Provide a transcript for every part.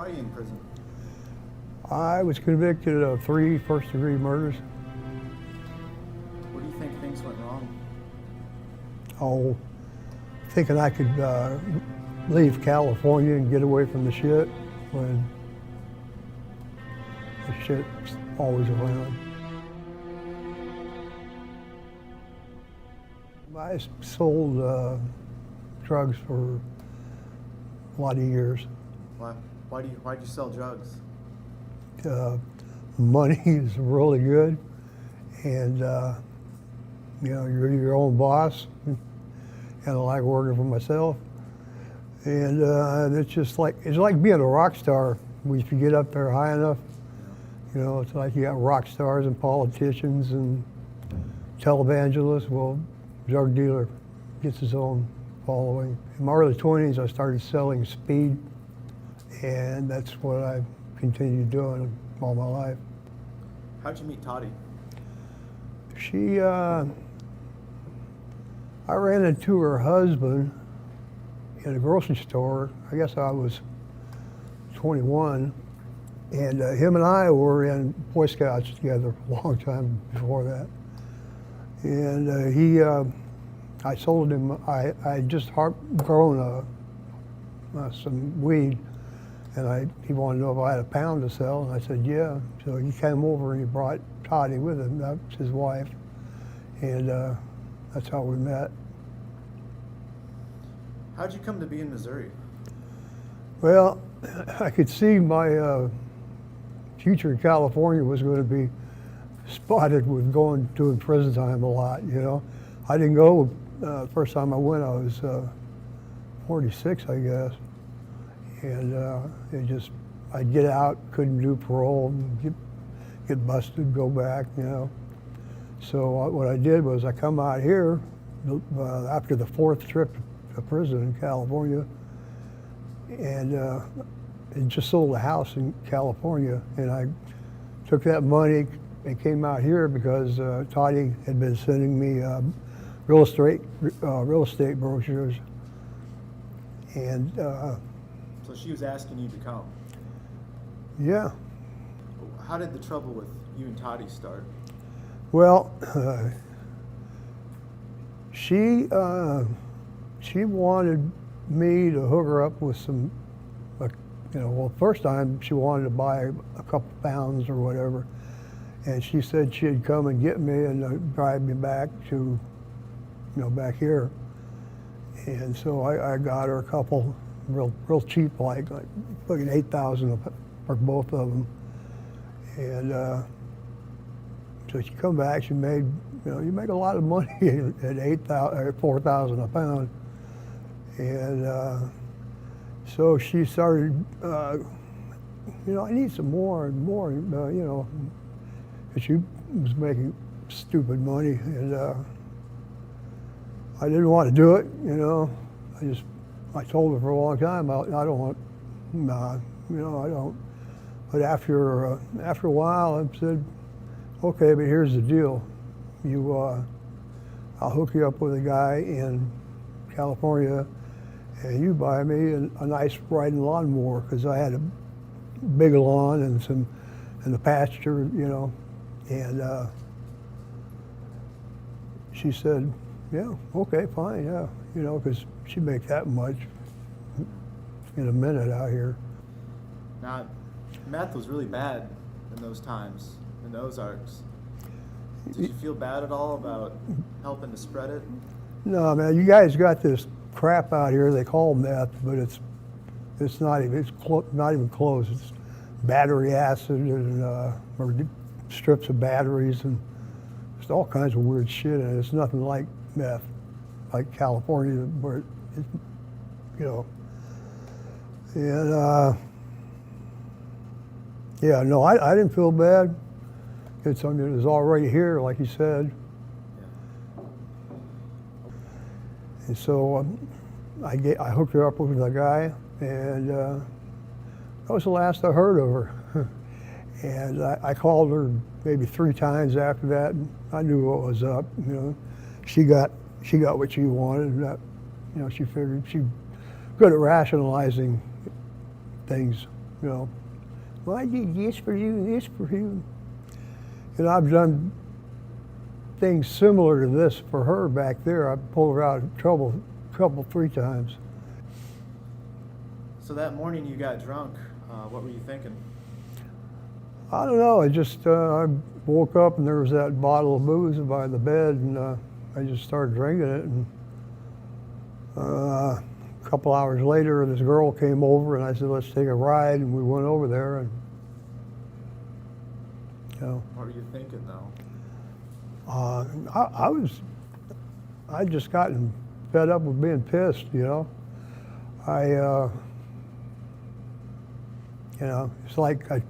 are you in prison? I was convicted of 3 first-degree murders. Where do you think things went wrong? Oh, thinking I could leave California and get away from the shit when the shit's always around. I sold drugs for a lot of years. Why'd you sell drugs? Money is really good, and you know, you're your own boss, and I like working for myself. And it's like being a rock star. If you get up there high enough, you know, it's like you got rock stars and politicians and televangelists. Well, drug dealer gets his own following. In my early 20s, I started selling speed, and that's what I've continued doing all my life. How'd you meet Toddy? I ran into her husband in a grocery store. I guess I was 21, and him and I were in Boy Scouts together a long time before that. And I sold him, I had just grown some weed, and he wanted to know if I had a pound to sell, and I said, yeah. So he came over and he brought Toddy with him, that's his wife, and that's how we met. How'd you come to be in Missouri? Well, I could see my future in California was going to be spotted with doing prison time a lot, you know. I didn't go, first time I went, I was 46, I guess. And I'd get out, couldn't do parole, get busted, go back, you know. So what I did was I come out here after the 4th trip to prison in California, and just sold a house in California, and I took that money and came out here because Toddy had been sending me real estate brochures, and So she was asking you to come. yeah. How did the trouble with you and Toddy start? Well, she wanted me to hook her up with some, well, first time she wanted to buy a couple pounds or whatever, and she said she'd come and get me and drive me back to, back here. And so I got her a couple real cheap, like fucking $8,000 for both of them. And so she come back, she made, you make a lot of money at $4,000 a pound. And so she started, I need some more and more, because she was making stupid money, and I didn't want to do it, I told her for a long time, I don't want, I don't. But after a while, I said, okay, but here's the deal. I'll hook you up with a guy in California, and you buy me a nice riding lawnmower, because I had a big lawn and the pasture, and she said, yeah, okay, fine, yeah, because she'd make that much in a minute out here. Now, meth was really bad in those times, in the Ozarks. Did you feel bad at all about helping to spread it? No, man, you guys got this crap out here they call meth, but it's not even close. It's battery acid and or strips of batteries and just all kinds of weird shit, and it's nothing like meth, like California, where it's, and yeah, no, I didn't feel bad. It's something that was already here, like you said. Yeah. And so I hooked her up with a guy, and that was the last I heard of her. And I called her maybe 3 times after that, and I knew what was up. She got what she wanted. And that, she figured she good at rationalizing things. you know, well, I did this for you and this for you. And I've done things similar to this for her back there. I pulled her out of trouble three times. So that morning you got drunk. What were you thinking? I don't know. I woke up and there was that bottle of booze by the bed, and I just started drinking it. And a couple hours later, this girl came over, and I said, "Let's take a ride." And we went over there, and you know. What were you thinking, though? I'd just gotten fed up with being pissed, you know. You know, it's like I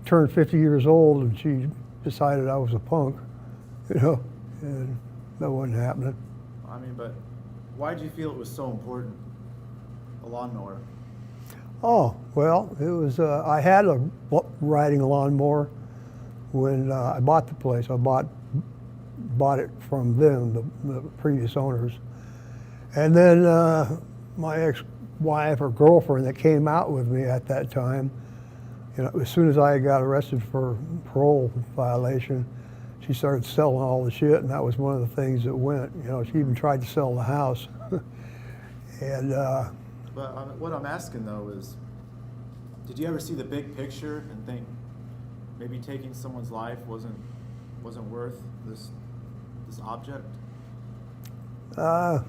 turned 50 years old and she decided I was a punk, you know, and that wasn't happening. I mean, but why did you feel it was so important, a lawnmower? Oh, well, it was, I had a riding lawnmower when I bought the place. I bought it from them, the previous owners. And then my ex-wife or girlfriend that came out with me at that time, you know, as soon as I got arrested for parole violation, she started selling all the shit, and that was one of the things that went. You know, she even tried to sell the house. And But what I'm asking, though, is did you ever see the big picture and think maybe taking someone's life wasn't worth this object? You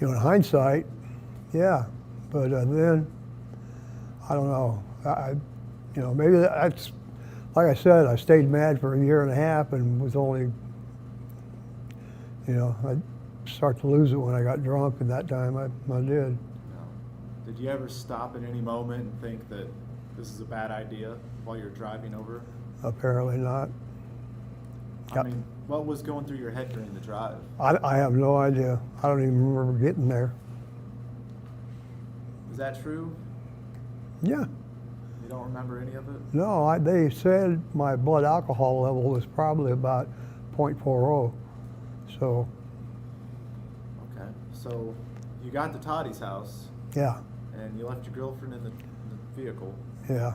know, in hindsight, yeah, but then I don't know. You know, maybe that's, like I said, I stayed mad for a year and a half and was only, you know, I start to lose it when I got drunk, and that time I did. No. Did you ever stop at any moment and think that this is a bad idea while you're driving over? Apparently not. I mean, what was going through your head during the drive? I have no idea. I don't even remember getting there. Is that true? Yeah. You don't remember any of it? No, they said my blood alcohol level was probably about 0.40. So. Okay. So you got to Toddy's house. Yeah. And you left your girlfriend in the vehicle. Yeah.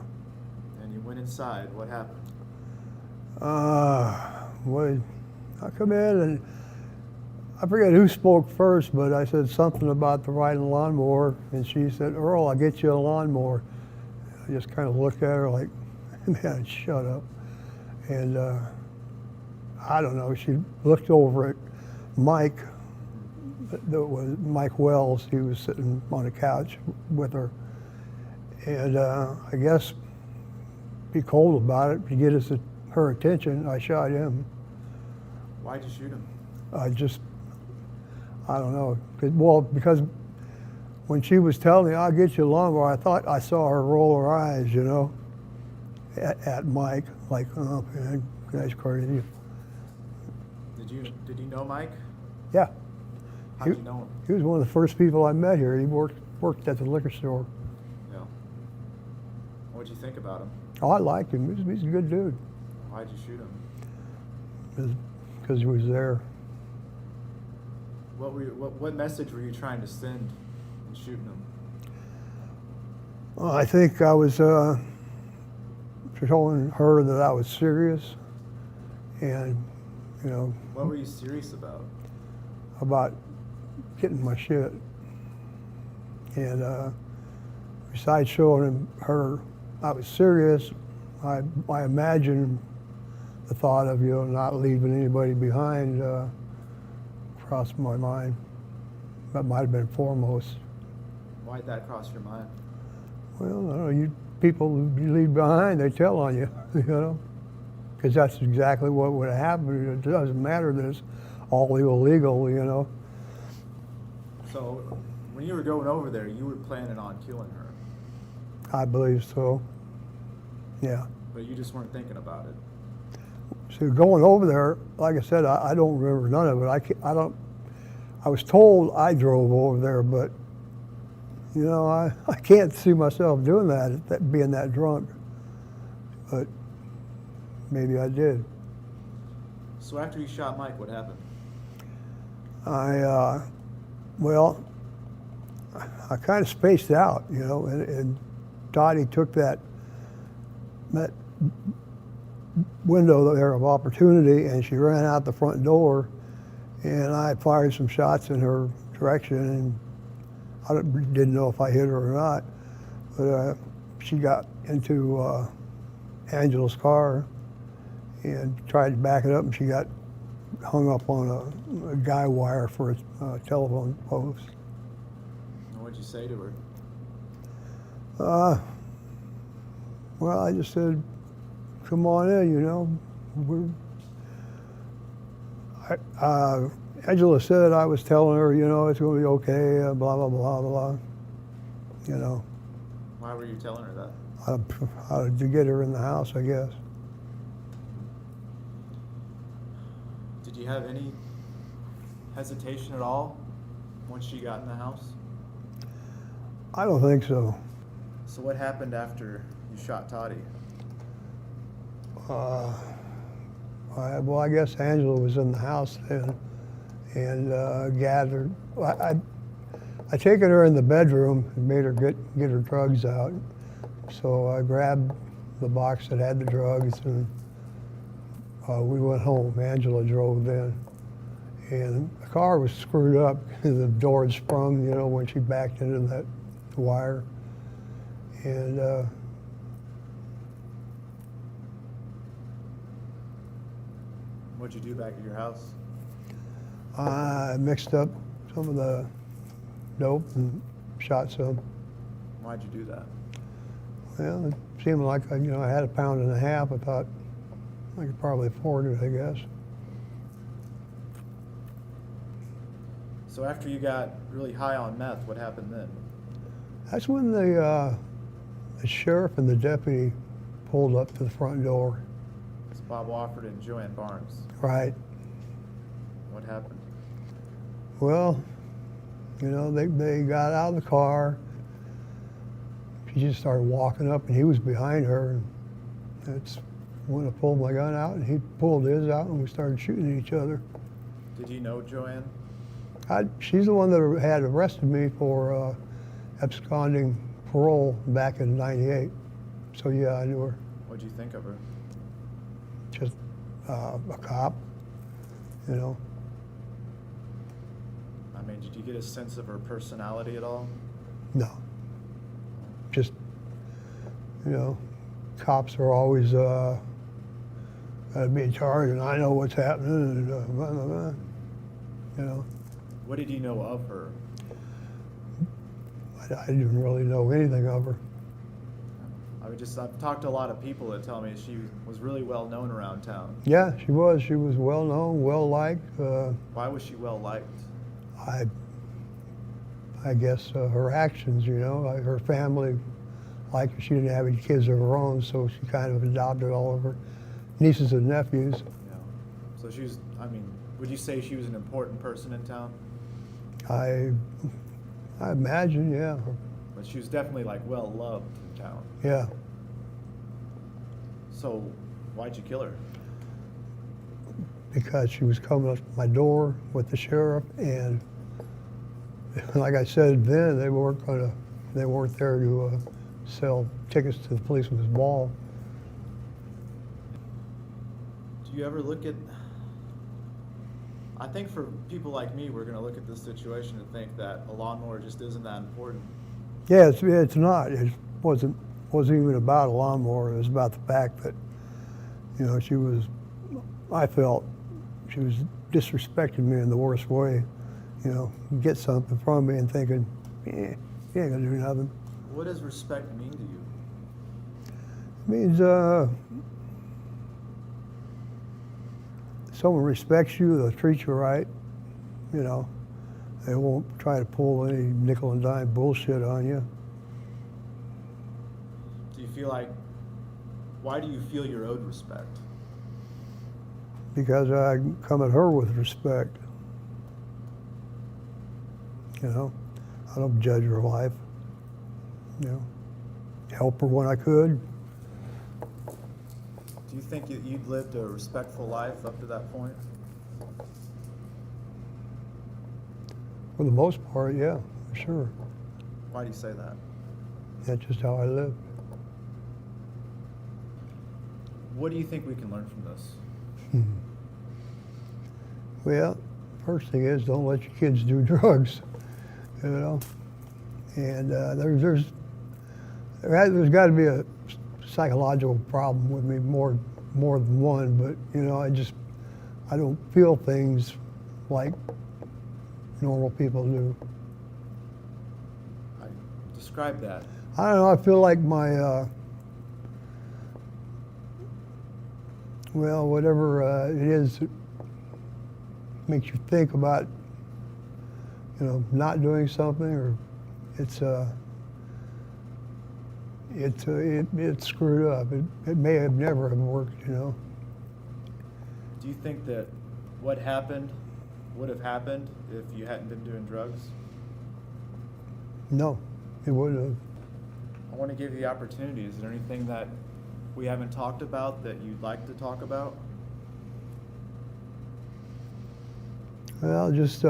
And you went inside. What happened? Well, I come in and I forget who spoke first, but I said something about the riding lawnmower, and she said, "Earl, I'll get you a lawnmower." I just kind of looked at her like, man, shut up. And I don't know, she looked over at Mike, that was Mike Wells. He was sitting on a couch with her. And I guess be cold about it to get her attention. I shot him. Why'd you shoot him? I don't know. Well, because when she was telling me, "I'll get you a lawnmower," I thought I saw her roll her eyes, you know, at Mike, like, "Oh, man, that's crazy." Did you know Mike? Yeah. How'd you know him? He was one of the first people I met here. He worked at the liquor store. Yeah. What'd you think about him? Oh, I liked him. He's a good dude. Why'd you shoot him? Because he was there. What message were you trying to send in shooting him? Well, I think I was showing her that I was serious, and, you know. What were you serious about? About getting my shit. And besides showing her I was serious, I imagined the thought of, you know, not leaving anybody behind crossed my mind. That might have been foremost. Why'd that cross your mind? Well, I don't know, people you leave behind, they tell on you, you know, because that's exactly what would have happened. It doesn't matter that it's all illegal, you know. So when you were going over there, you were planning on killing her? I believe so, yeah. But you just weren't thinking about it? So going over there, like I said, I don't remember none of it. I was told I drove over there, but, you know, I can't see myself doing that, being that drunk. But maybe I did. So after you shot Mike, what happened? Well, I kind of spaced out, you know, and Dottie took that window there of opportunity, and she ran out the front door, and I fired some shots in her direction, and I didn't know if I hit her or not, but she got into Angela's car and tried to back it up, and she got hung up on a guy wire for a telephone post. What'd you say to her? Well, I just said, come on in, you know. Angela said I was telling her, you know, it's going to be okay, blah, blah, blah, blah, you know. Why were you telling her that? To get her in the house, I guess. Did you have any hesitation at all once she got in the house? I don't think so. So what happened after you shot Toddy? Well, I guess Angela was in the house then, and gathered. I taken her in the bedroom and made her get her drugs out. So I grabbed the box that had the drugs, and we went home. Angela drove then, and the car was screwed up. The door had sprung, you know, when she backed into that wire, and What'd you do back at your house? I mixed up some of the dope and shot some. Why'd you do that? Well, it seemed like you know, I had 1.5 pounds. I thought I could probably afford it, I guess. So after you got really high on meth, what happened then? That's when the sheriff and the deputy pulled up to the front door. It's Bob Wofford and Joann Barnes. Right. What happened? Well, you know, they got out of the car. She just started walking up, and he was behind her. And that's when I pulled my gun out, and he pulled his out, and we started shooting at each other. Did you know Joann? She's the one that had arrested me for absconding parole back in '98. So yeah, I knew her. What'd you think of her? Just a cop, you know. I mean, did you get a sense of her personality at all? No. Just, you know, cops are always gotta be in charge, and I know what's happening, and blah, blah, blah, you know. What did you know of her? I didn't really know anything of her. I've talked to a lot of people that tell me she was really well known around town. Yeah, she was. She was well known, well liked. Why was she well liked? I guess her actions, you know, her family liked her. She didn't have any kids of her own, so she kind of adopted all of her nieces and nephews. Yeah. So she was, I mean, would you say she was an important person in town? I imagine, yeah. But she was definitely like well loved in town. Yeah. So why'd you kill her? Because she was coming up to my door with the sheriff, and like I said then, they weren't there to sell tickets to the policeman's ball. Do you ever look at, I think for people like me, we're gonna look at this situation and think that a lawnmower just isn't that important. Yeah, it's not. It wasn't even about a lawnmower. It was about the fact that, you know, I felt she was disrespecting me in the worst way. You know, get something from me and thinking, you ain't gonna do nothing. What does respect mean to you? It means someone respects you, they'll treat you right, you know. They won't try to pull any nickel and dime bullshit on you. Do you feel like, why do you feel you're owed respect? Because I come at her with respect. You know, I don't judge her life. You know, help her when I could. Do you think you'd lived a respectful life up to that point? For the most part, yeah, for sure. Why do you say that? That's just how I live. What do you think we can learn from this? Well, first thing is don't let your kids do drugs, you know. And there's got to be a psychological problem with me, more than one. But you know, I don't feel things like normal people do. Describe that. I don't know. I feel like my well, whatever it is that makes you think about, you know, not doing something, or it's screwed up. It may have never have worked, you know. Do you think that what happened would have happened if you hadn't been doing drugs? No, it wouldn't have. I want to give you the opportunity. Is there anything that we haven't talked about that you'd like to talk about? Well, just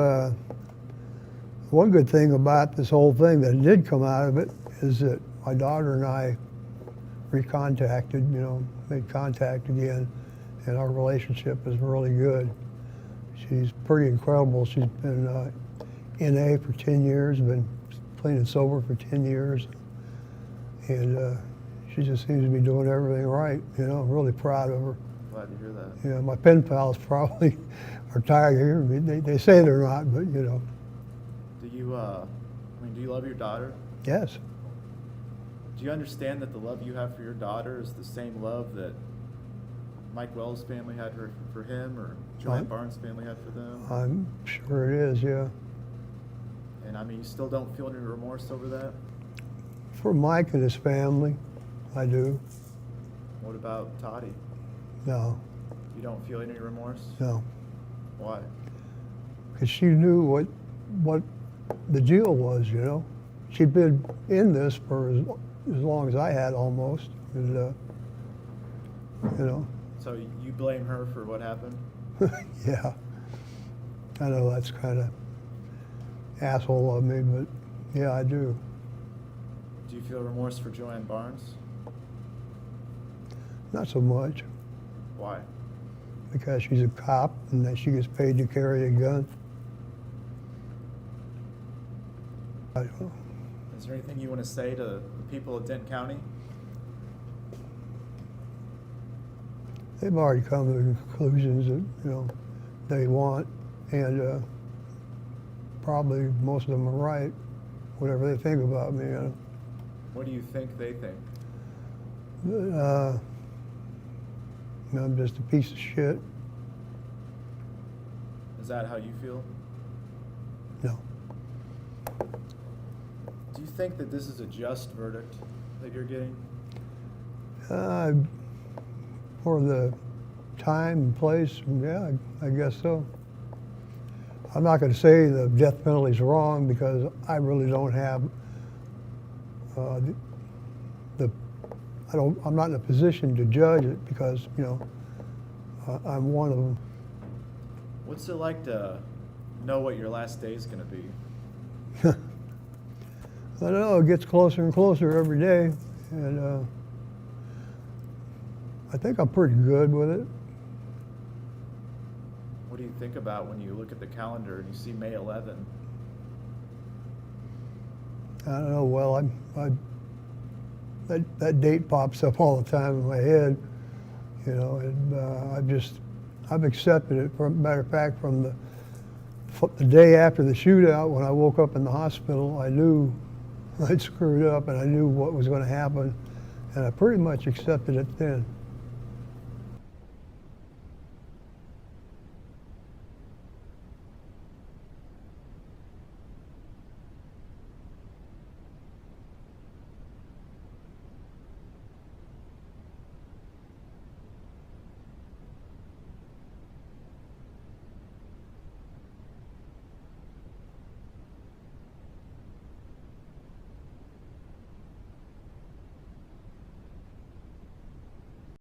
one good thing about this whole thing that did come out of it is that my daughter and I recontacted, you know, made contact again, and our relationship is really good. She's pretty incredible. She's been NA for 10 years, been clean and sober for 10 years, and she just seems to be doing everything right. You know, I'm really proud of her. Glad to hear that. You know, my pen pals probably are tired of hearing me. They say they're not, but you know. Do you, do you love your daughter? Yes. Do you understand that the love you have for your daughter is the same love that Mike Wells' family had for him, or Joann Barnes' family had for them? I'm sure it is, yeah. And I mean, you still don't feel any remorse over that? For Mike and his family, I do. What about Toddy? No, You don't feel any remorse? no. Why? Because she knew what the deal was, you know. She'd been in this for as long as I had, almost. And, you know. So you blame her for what happened? Yeah. I know that's kind of asshole of me, but yeah, I do. Do you feel remorse for Joann Barnes? Not so much, Why? because she's a cop and that she gets paid to carry a gun. I don't know. Is there anything you want to say to the people of Dent County? They've already come to the conclusions that, you know, they want, and probably most of them are right, whatever they think about me, you know. What do you think they think? I'm just a piece of shit. Is that how you feel? No. Do you think that this is a just verdict that you're getting? For the time and place, yeah, I guess so. I'm not going to say the death penalty is wrong, because I really don't have I'm not in a position to judge it, because, you know, I'm one of them. What's it like to know what your last day is going to be? I don't know, it gets closer and closer every day, and I think I'm pretty good with it. What do you think about when you look at the calendar and you see May 11? I don't know, well, that date pops up all the time in my head, you know, and I've accepted it. Matter of fact, from the day after the shootout, when I woke up in the hospital, I knew I'd screwed up, and I knew what was going to happen, and I pretty much accepted it then.